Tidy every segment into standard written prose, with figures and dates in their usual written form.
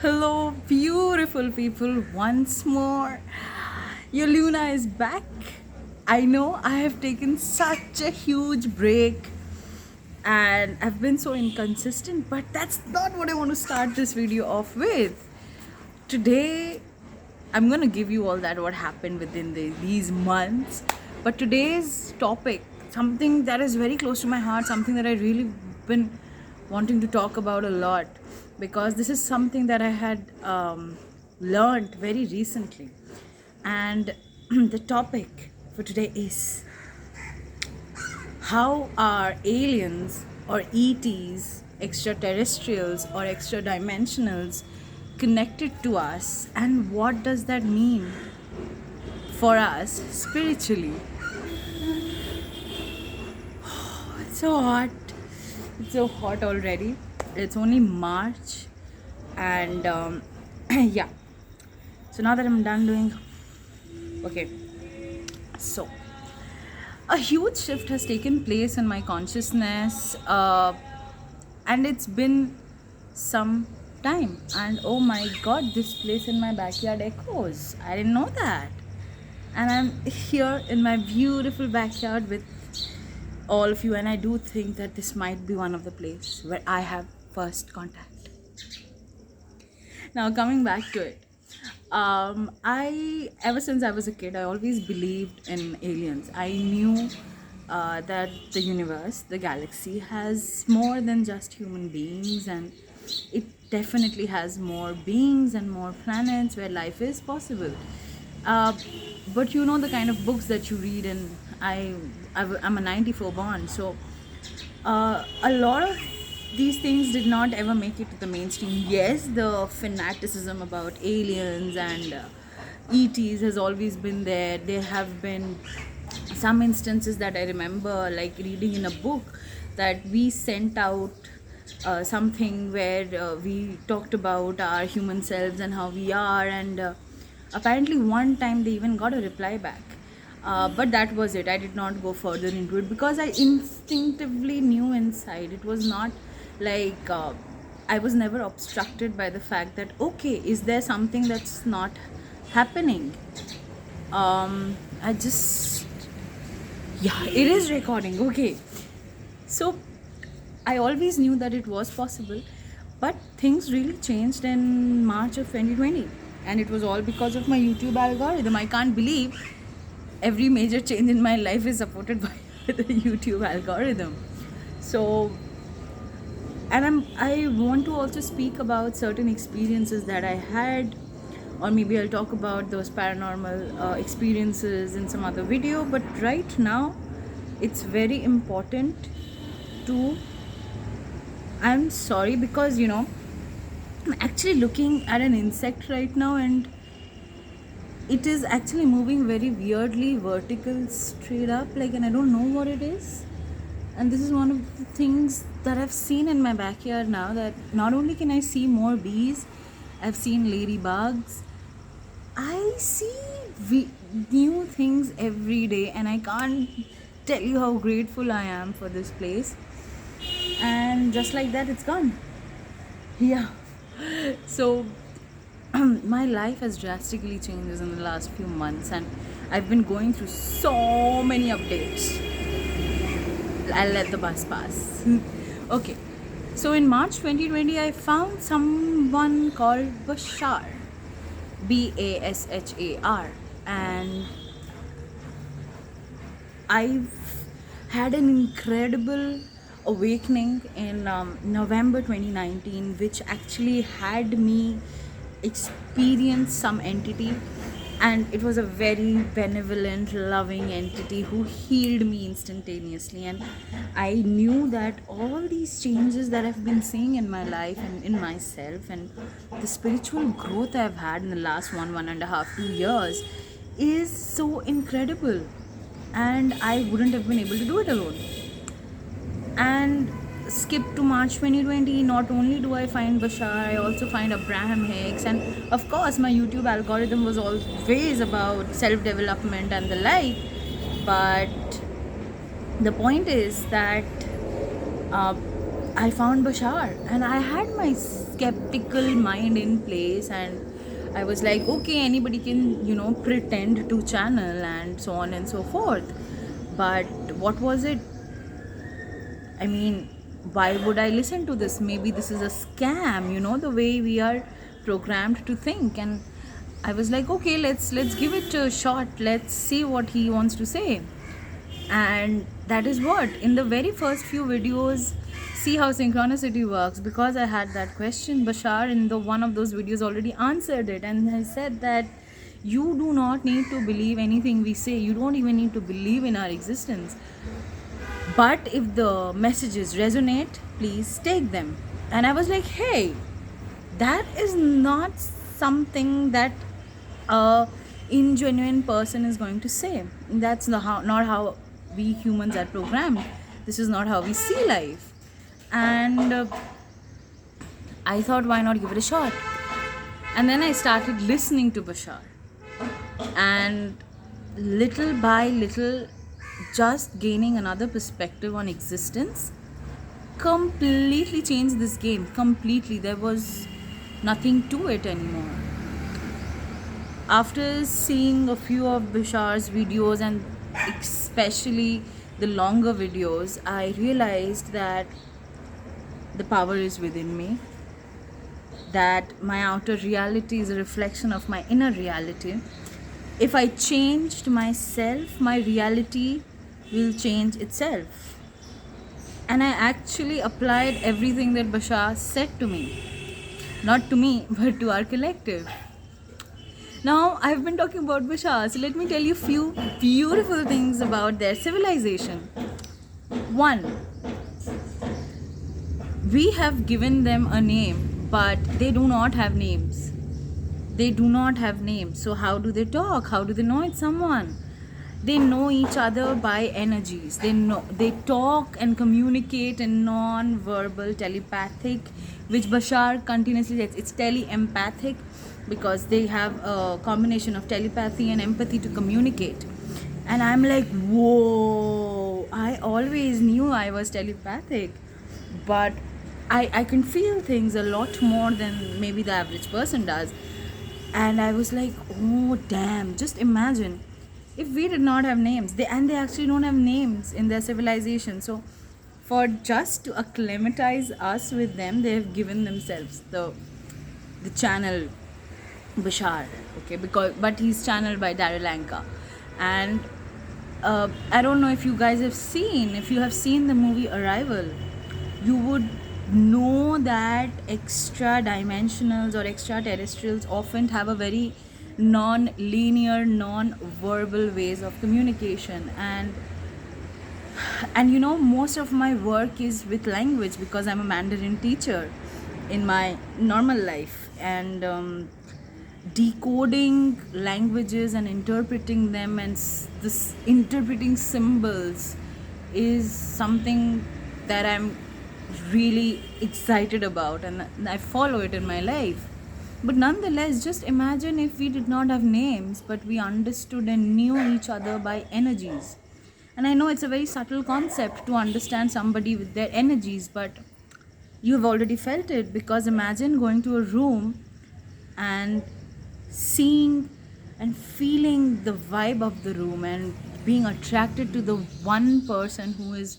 Hello, beautiful people, once more. Your Luna is back. I know I have taken such a huge break and I've been so inconsistent, but that's not what I want to start this video off with. Today, I'm gonna give you all that what happened within these months, but today's topic, something that is very close to my heart, something that I really been wanting to talk about a lot, because this is something that I had learned very recently, and the topic for today is how are aliens or ETs, extraterrestrials or extra dimensionals, connected to us, and what does that mean for us spiritually? It's so hot. It's so hot already. It's only March, and yeah. So now that I'm done doing, okay. So a huge shift has taken place in my consciousness, and it's been some time. And oh my god, this place in my backyard echoes. I didn't know that. And I'm here in my beautiful backyard with all of you, and I do think that this might be one of the places where I have first contact. Now coming back to it, I ever since I was a kid, I always believed in aliens. I knew that the universe, the galaxy, has more than just human beings, and it definitely has more beings and more planets where life is possible. uh, but you know the kind of books that you read, and I'm a 94 born, so a lot of these things did not ever make it to the mainstream. Yes, the fanaticism about aliens and ETs has always been there. There have been some instances that I remember, like reading in a book, that we sent out something where we talked about our human selves and how we are, and apparently one time they even got a reply back. But that was it. I did not go further into it because I instinctively knew inside it was not like I was never obstructed by the fact that, okay, is there something that's not happening? I just, yeah, it is recording. Okay. So I always knew that it was possible, but things really changed in March of 2020, and it was all because of my YouTube algorithm. I can't believe every major change in my life is supported by the YouTube algorithm. So, and I want to also speak about certain experiences that I had, or maybe I'll talk about those paranormal experiences in some other video. But right now, it's very important to, I'm sorry, because I'm actually looking at an insect right now, and it is actually moving very weirdly vertical straight up, like, and I don't know what it is. And this is one of the things that I've seen in my backyard now, that not only can I see more bees, I've seen ladybugs. I see new things every day, and I can't tell you how grateful I am for this place. And just like that, it's gone. Yeah. So my life has drastically changed in the last few months, and I've been going through so many updates. I'll let the bus pass. Okay. So in March 2020, I found someone called Bashar, Bashar, and I've had an incredible awakening in November 2019, which actually had me experience some entity, and it was a very benevolent, loving entity who healed me instantaneously. And I knew that all these changes that I've been seeing in my life and in myself, and the spiritual growth I've had in the last 1.5, 2 years, is so incredible, and I wouldn't have been able to do it alone. And skip to March 2020, not only do I find Bashar, I also find Abraham Hicks, and of course my YouTube algorithm was always about self-development and the like. But the point is that I found Bashar, and I had my skeptical mind in place, and I was like, okay, anybody can, pretend to channel and so on and so forth. But what was it? I mean, why would I listen to this? Maybe this is a scam, the way we are programmed to think. And I was like, okay, let's give it a shot. Let's see what he wants to say. And that is what, in the very first few videos, see how synchronicity works. Because I had that question, Bashar in the one of those videos already answered it, and I said that you do not need to believe anything we say. You don't even need to believe in our existence. But if the messages resonate, please take them. And I was like, hey, that is not something that a ingenuine person is going to say. That's not how we humans are programmed. This is not how we see life. And I thought, why not give it a shot? And then I started listening to Bashar. And little by little, just gaining another perspective on existence completely changed this game. Completely. There was nothing to it anymore. After seeing a few of Bashar's videos, and especially the longer videos, I realized that the power is within me, that my outer reality is a reflection of my inner reality. If I changed myself, my reality will change itself. And I actually applied everything that Bashar said to me. Not to me, but to our collective. Now, I've been talking about Bashar, so let me tell you few beautiful things about their civilization. One, we have given them a name, but they do not have names. They do not have names. So how do they talk? How do they know it's someone? They know each other by energies. They talk and communicate in non-verbal telepathic, which Bashar continuously says it's tele-empathic, because they have a combination of telepathy and empathy to communicate. And I'm like, whoa, I always knew I was telepathic, but I can feel things a lot more than maybe the average person does. And I was like, oh damn, just imagine if we did not have names. They actually don't have names in their civilization. So for just to acclimatize us with them, they have given themselves the channel Bashar, okay, but he's channeled by Daryl Anka. And I don't know if you guys have seen, if you have seen the movie Arrival, you would know that extra dimensionals or extraterrestrials often have a very non-linear, non-verbal ways of communication. And most of my work is with language, because I'm a Mandarin teacher in my normal life. And decoding languages and interpreting them, and this interpreting symbols, is something that I'm really excited about, and I follow it in my life. But nonetheless, just imagine if we did not have names, but we understood and knew each other by energies. And I know it's a very subtle concept to understand somebody with their energies, but you've already felt it. Because imagine going to a room and seeing and feeling the vibe of the room, and being attracted to the one person who is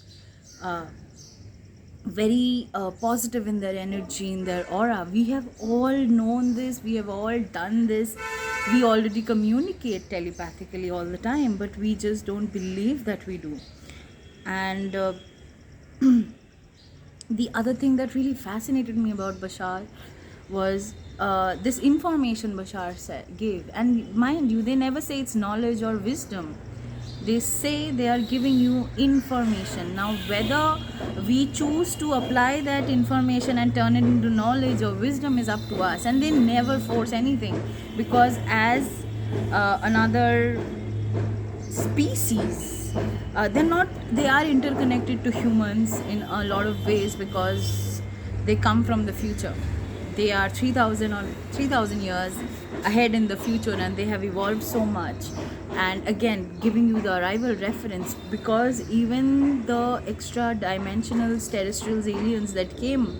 very positive in their energy, in their aura. We have all known this, we have all done this. We already communicate telepathically all the time, but we just don't believe that we do. And the other thing that really fascinated me about Bashar was this information Bashar gave. And mind you, they never say it's knowledge or wisdom. They say they are giving you information. Now, whether we choose to apply that information and turn it into knowledge or wisdom is up to us. And they never force anything, because as another species, they are interconnected to humans in a lot of ways, because they come from the future. They are 3,000 years ahead in the future, and they have evolved so much. And again, giving you the Arrival reference, because even the extra dimensional terrestrials, aliens that came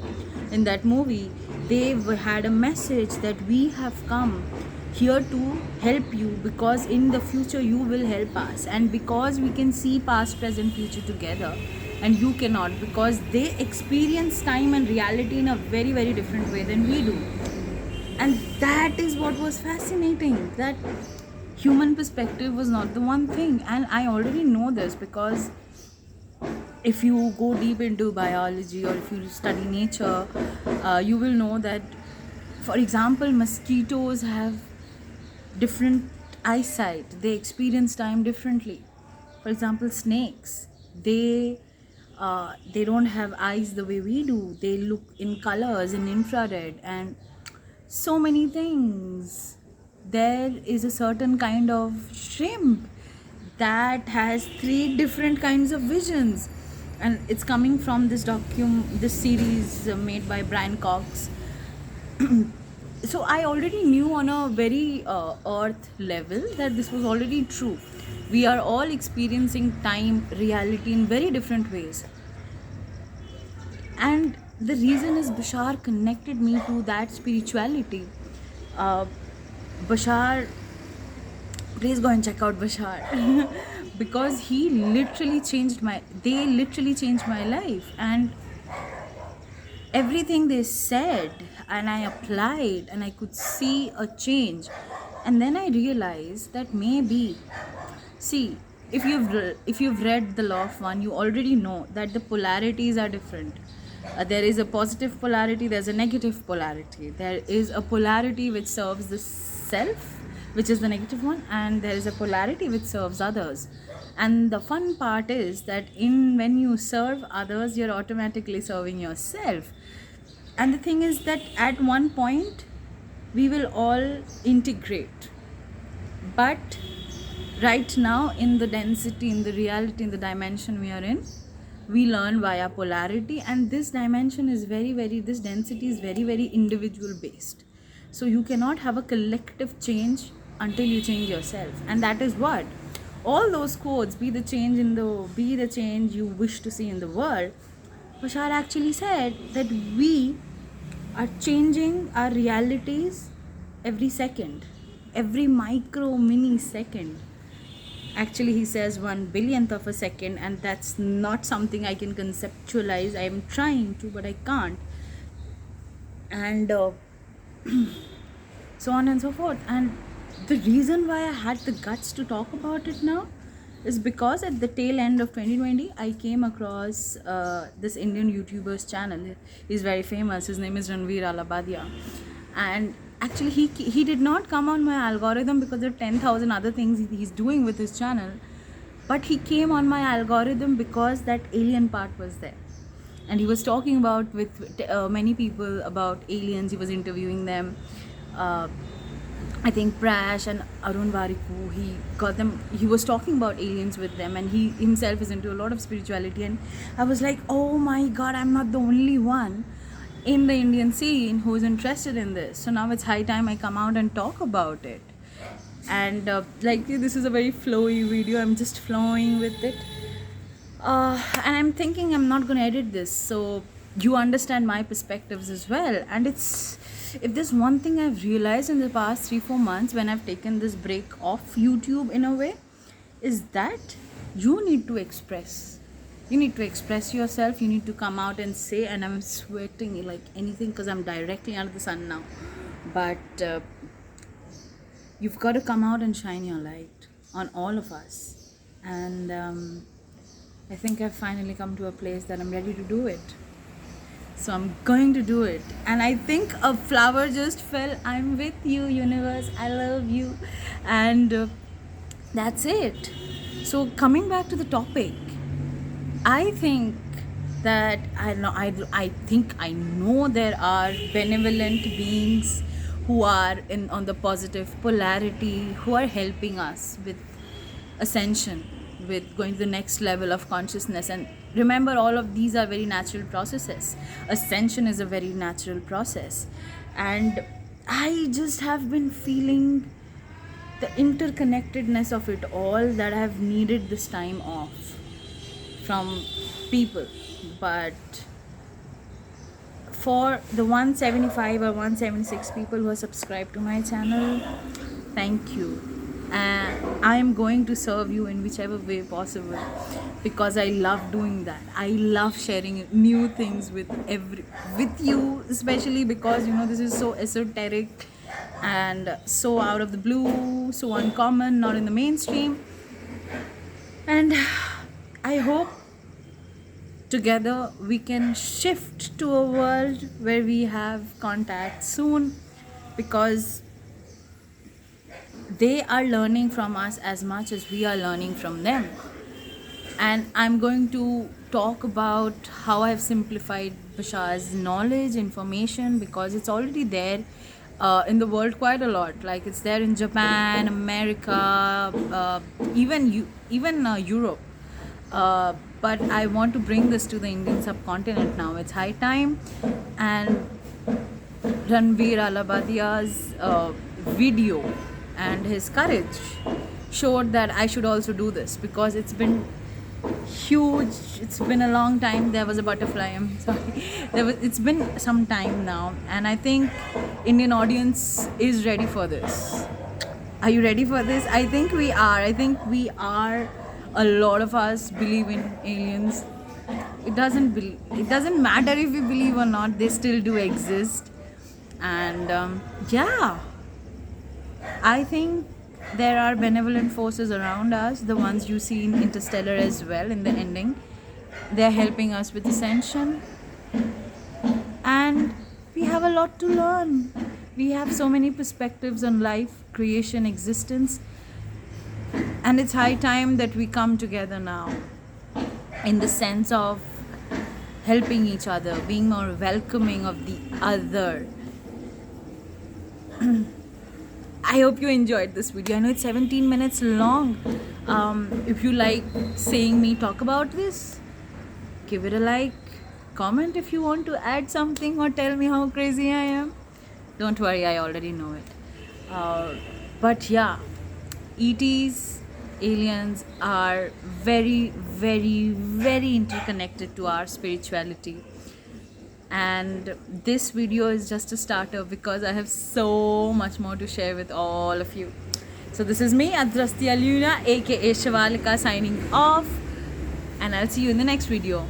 in that movie, they had a message that we have come here to help you, because in the future you will help us, and because we can see past, present, future together, and you cannot, because they experience time and reality in a very, very different way than we do. And that is what was fascinating, that human perspective was not the one thing. And I already know this because if you go deep into biology, or if you study nature, you will know that, for example, mosquitoes have different eyesight, they experience time differently. For example, snakes, they don't have eyes the way we do, they look in colors, in infrared, and so many things. There is a certain kind of shrimp that has 3 different kinds of visions, and it's coming from this series made by Brian Cox. So I already knew on a very earth level that this was already true. We are all experiencing time, reality in very different ways. And the reason is Bashar connected me to that spirituality. uh, Bashar, please go and check out Bashar because they literally changed my life, and everything they said, and I applied, and I could see a change. And then I realized that maybe, see, if you've read The Law of One, you already know that the polarities are different. There is a positive polarity, there's a negative polarity. There is a polarity which serves the self, which is the negative one, and there is a polarity which serves others. And the fun part is that when you serve others, you're automatically serving yourself. And the thing is that at one point we will all integrate, but right now, in the density, in the reality, in the dimension we are in, we learn via polarity. And this dimension is this density is very, very individual based. So you cannot have a collective change until you change yourself. And that is what all those quotes, be the change you wish to see in the world, Bashar actually said that we are changing our realities every second, every micro mini second. Actually, he says 1 billionth of a second, and that's not something I can conceptualize. I am trying to, but I can't. And so on and so forth. And the reason why I had the guts to talk about it now is because at the tail end of 2020, I came across this Indian YouTuber's channel. He's very famous. His name is Ranveer Alabadia. And actually, he did not come on my algorithm because there are 10,000 other things he's doing with his channel. But he came on my algorithm because that alien part was there. And he was talking about with many people about aliens. He was interviewing them. I think Prash and Arun Variku, he was talking about aliens with them, and he himself is into a lot of spirituality. And I was like, oh my God, I'm not the only one in the Indian scene who is interested in this. So now it's high time I come out and talk about it. And this is a very flowy video. I'm just flowing with it. And I'm thinking I'm not going to edit this, so you understand my perspectives as well. And if there's one thing I've realized in the past 3-4 months when I've taken this break off YouTube in a way, is that you need to express. You need to express yourself. You need to come out and say, and I'm sweating like anything because I'm directly under the sun now. But you've got to come out and shine your light on all of us. And I think I've finally come to a place that I'm ready to do it. So I'm going to do it. And I think a flower just fell. I'm with you, universe. I love you. And that's it. So coming back to the topic, I think that I think I know there are benevolent beings who are on the positive polarity, who are helping us with ascension, with going to the next level of consciousness. And remember, all of these are very natural processes. Ascension is a very natural process. And I just have been feeling the interconnectedness of it all, that I have needed this time off from people. But for the 175 or 176 people who are subscribed to my channel, thank you. And I am going to serve you in whichever way possible, because I love doing that. I love sharing new things with you, especially because this is so esoteric and so out of the blue, so uncommon, not in the mainstream. And I hope together we can shift to a world where we have contact soon, because they are learning from us as much as we are learning from them. And I'm going to talk about how I've simplified Bashar's knowledge, information, because it's already there in the world quite a lot. Like, it's there in Japan, America, even Europe. But I want to bring this to the Indian subcontinent now. It's high time. And Ranveer Alabadia's video and his courage showed that I should also do this, because it's been huge. It's been a long time. There was a butterfly, I'm sorry. It's been some time now, and I think Indian audience is ready for this. Are you ready for this? I think we are. A lot of us believe in aliens. It doesn't matter if we believe or not, they still do exist. And yeah, I think there are benevolent forces around us, the ones you see in Interstellar as well in the ending. They're helping us with ascension, and we have a lot to learn. We have so many perspectives on life, creation, existence, and it's high time that we come together now in the sense of helping each other, being more welcoming of the other. I hope you enjoyed this video. I know it's 17 minutes long. If you like seeing me talk about this, give it a like. Comment if you want to add something or tell me how crazy I am. Don't worry, I already know it. But yeah, ETs, aliens are very, very, very interconnected to our spirituality. And this video is just a starter, because I have so much more to share with all of you. So this is me, Adrastia Luna, aka Shivalika, signing off, and I'll see you in the next video.